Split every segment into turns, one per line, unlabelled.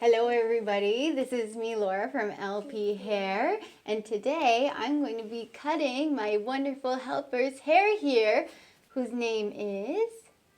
Hello everybody, this is me Laura from LP Hair, and today I'm going to be cutting my wonderful helper's hair here, whose name is?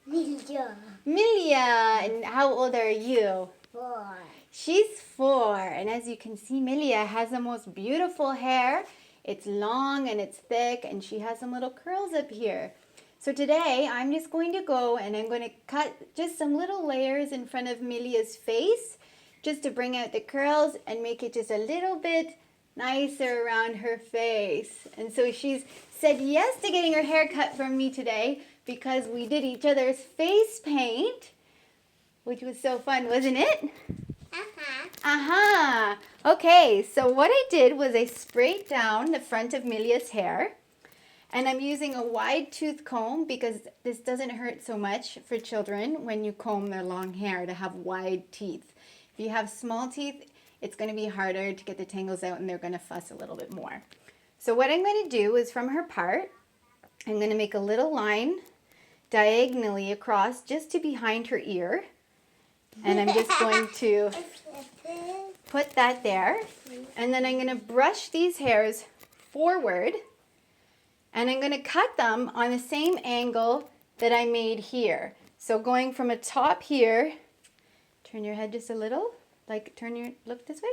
Mélia.
Mélia. And how old are you?
4.
She's 4, and as you can see, Mélia has the most beautiful hair. It's long and it's thick, and she has some little curls up here. So today I'm just going to go and I'm going to cut just some little layers in front of Mélia's face, just to bring out the curls and make it just a little bit nicer around her face. And so she's said yes to getting her hair cut from me today because we did each other's face paint, which was so fun, wasn't it? Okay, so what I did was I sprayed down the front of Mélia's hair, and I'm using a wide tooth comb because this doesn't hurt so much for children when you comb their long hair to have wide teeth. If you have small teeth, it's going to be harder to get the tangles out and they're going to fuss a little bit more. So what I'm going to do is from her part, I'm going to make a little line diagonally across just to behind her ear. And I'm just going to put that there. And then I'm going to brush these hairs forward. And I'm going to cut them on the same angle that I made here. So going from a top here, turn your head just a little, look this way.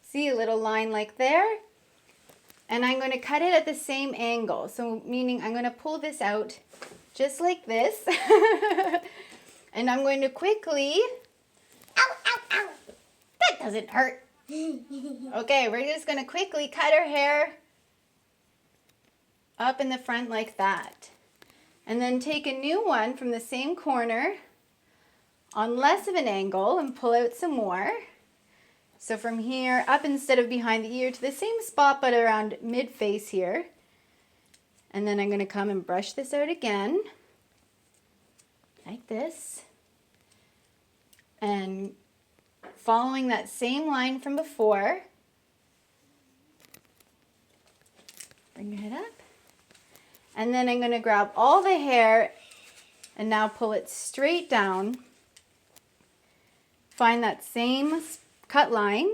See a little line like there. And I'm going to cut it at the same angle. So meaning I'm going to pull this out just like this. And I'm going to quickly, ow, ow, ow. That doesn't hurt. Okay, we're just going to quickly cut her hair up in the front like that. And then take a new one from the same corner on less of an angle and pull out some more. So from here up instead of behind the ear to the same spot but around mid-face here. And then I'm going to come and brush this out again like this. And following that same line from before, bring your head up. And then I'm going to grab all the hair and now pull it straight down. Find that same cut line.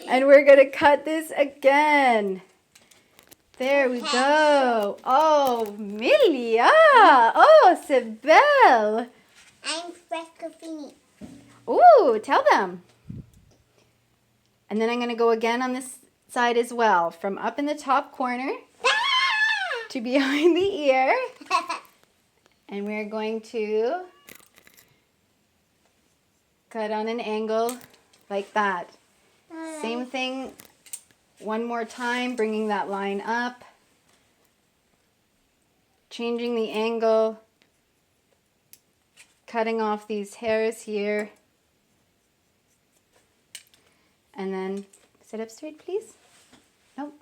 And we're going to cut this again. There we go. Oh, Mélia. Oh, c'est belle.
I'm presque fini.
Ooh, tell them. And then I'm going to go again on this side as well, from up in the top corner to behind the ear. And we're going to cut on an angle like that. Same thing one more time, bringing that line up, changing the angle, cutting off these hairs here. And then sit up straight, please. No,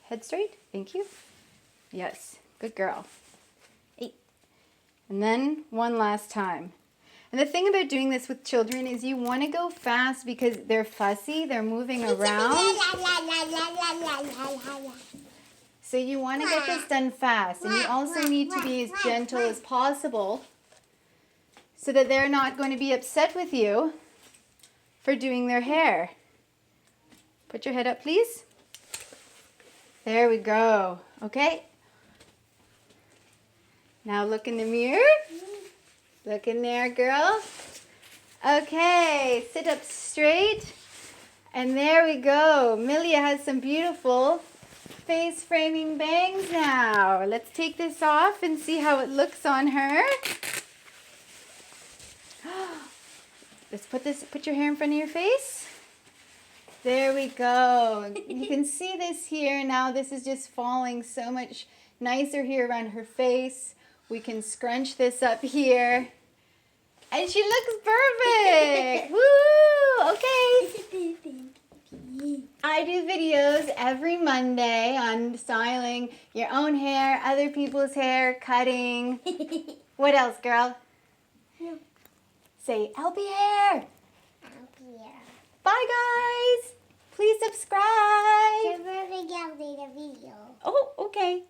head straight. Thank you. Yes, good girl. Hey. And then one last time. And the thing about doing this with children is you want to go fast because they're fussy, they're moving around. So you want to get this done fast. And you also need to be as gentle as possible so that they're not going to be upset with you for doing their hair. Put your head up, please. There we go. Okay. Now look in the mirror. Look in there, girl. Okay, sit up straight. And there we go. Mélia has some beautiful face framing bangs now. Let's take this off and see how it looks on her. Let's put your hair in front of your face. There we go. You can see this here now. This is just falling so much nicer here around her face. We can scrunch this up here. And she looks perfect. Woo! Okay. I do videos every Monday on styling your own hair, other people's hair, cutting. What else, girl? Say, LP Hair.
LP Hair.
Bye, guys. Please subscribe.
Je veux regarder la vidéo.
Oh, okay.